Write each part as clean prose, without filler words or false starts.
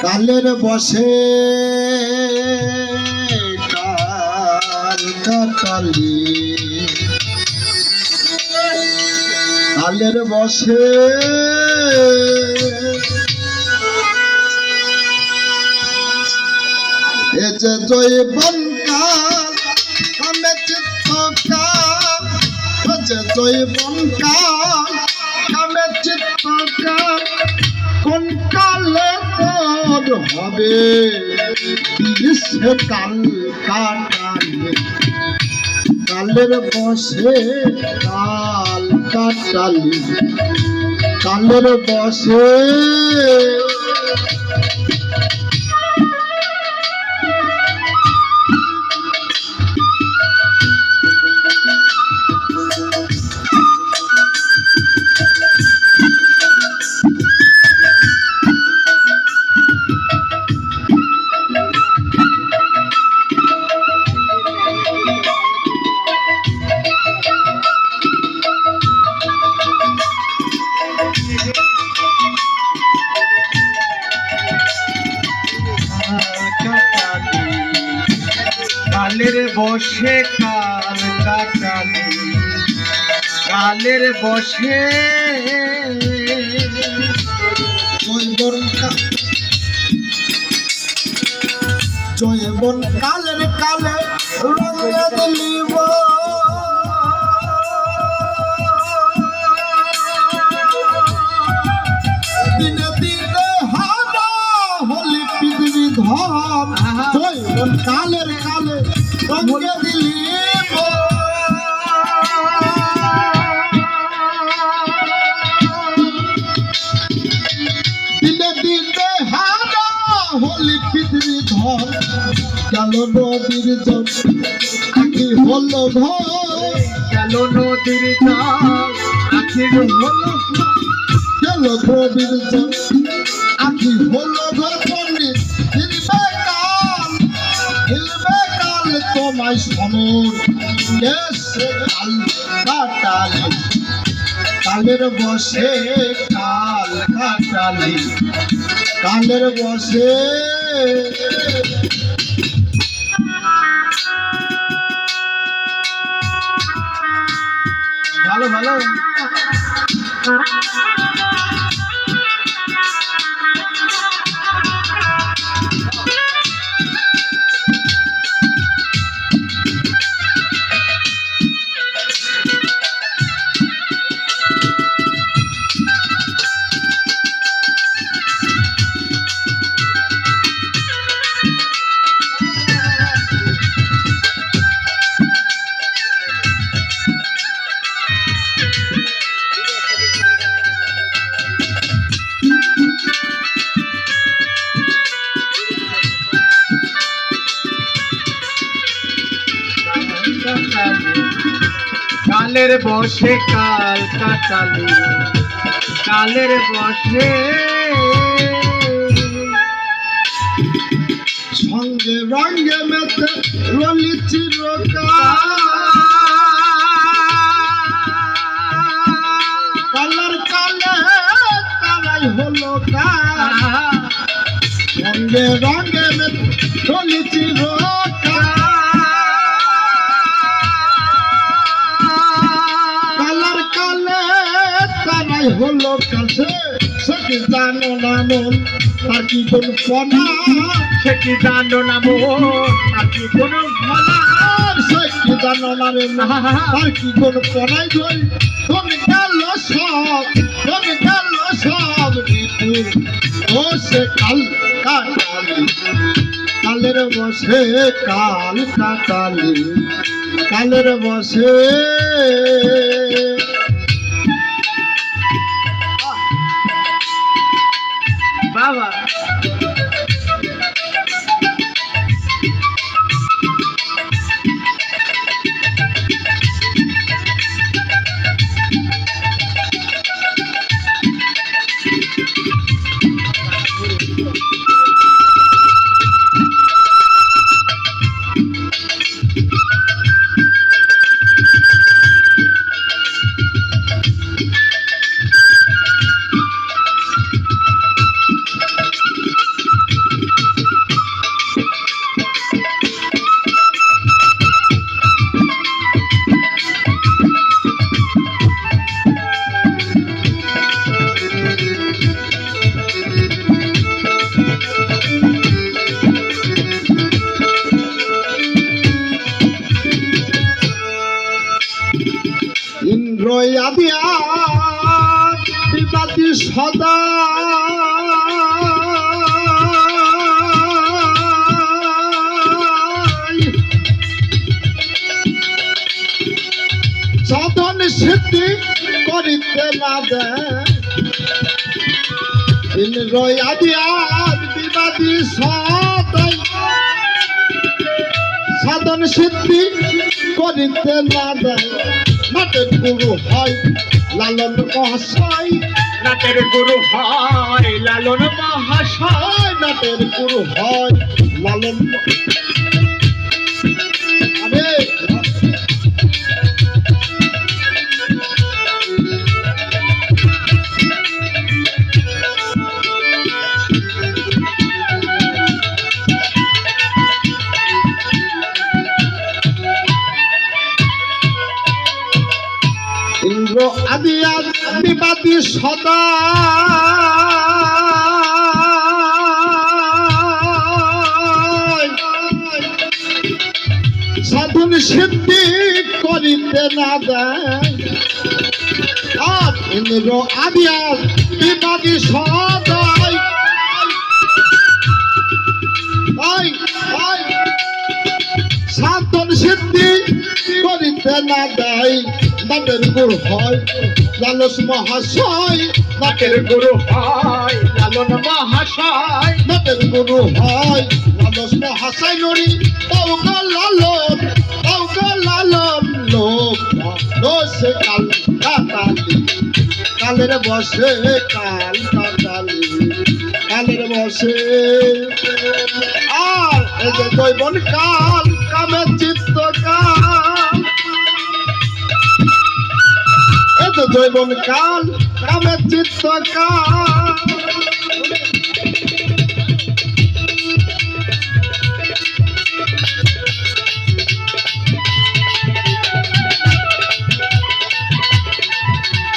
কালের বসে কাল কাটালি, কালের বসে এ যে জৈবন কাল কামে চিত্ত কাল, এ যে জৈবন কাল কামে চিত্ত কাল, কোন কালে তোর হবে সে কাল কাটালে, কালের বসে কাল কাটালি, কালের বসে কালের বসে কাল কাটালি, কালের বসে জৈবন কালের কালে রঙে দিলিব, দিনে দিনে হারা হলি পৃথিবী ধন, জৈবন কালের কালে রঙে দিলিব, দিনে দিনে হারা হলি পৃথিবী ধন, গেল নদীর জল আখি হলো ঘর, গেল নদীর জল আখির হলো, গেল নদীর জল আখি হলো ঘর, পণ্ডিত হিলবে কাল তোমায় সমর, এসে কাল কাটালি, কালের বসে কাল কাটালি, কালের বসে ভালো ভালো কালের বসে কাল কাটালি, কালের বসে সঙ্গে রঙ্গে মেতে রলি চিরকাল, কালার কালে তারাই হলো কাল, সঙ্গে রঙ্গে মেতে রলি চিরকাল, কালার কালে তারাই হলো কাছে, সে কি জানো না মন তার কি কোন পনা, সে কি জানো না মন আর কি কোনো ভোলা, সে কি জানো না রে তার কি কোন পনাই ধরি, তুমি গেল সব, তুমি গেল সব ঋতু, ও সে কাল কাটালি, কালের বসে কাল কাটালি, কালের বসে বাবা সদা সাধন সিদ্ধি করিতে না দেয় ইন্দ্র আদি আদ বিবাদী সদাই সাধন সিদ্ধি করিতে না দেয় নাটের গুরু হয় লালন মহাশয় নাটের গুরু হয় লালন মহাশয় নাটের গুরু হয় লালন আরে ইন্দ্র আদি আদিবাদী সদা সাধন সিদ্ধি করিতে না দেয় আর ইন্দ্র আদি আদিবাদী সদাই সাধন সিদ্ধি করিতে না দেয় নাটের গুরু হয় লালস মহাশয় নাটের গুরু হয় লালন মহাশয় নাটের গুরু হয় লালস মহাশয় নরি তাওগা লালন লোক দোষে কাল কাটালি কালের বসে কাল কাটালি কালের বসে আর এই যে দৈবন কাল কামের চিত্ত কাল জৈবন কাল কামের চিত্ত কাল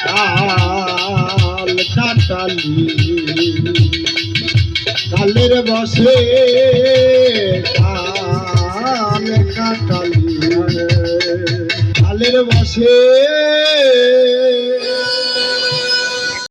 কাল কাটালি কালের বসে কাল কাটালি কালের বসে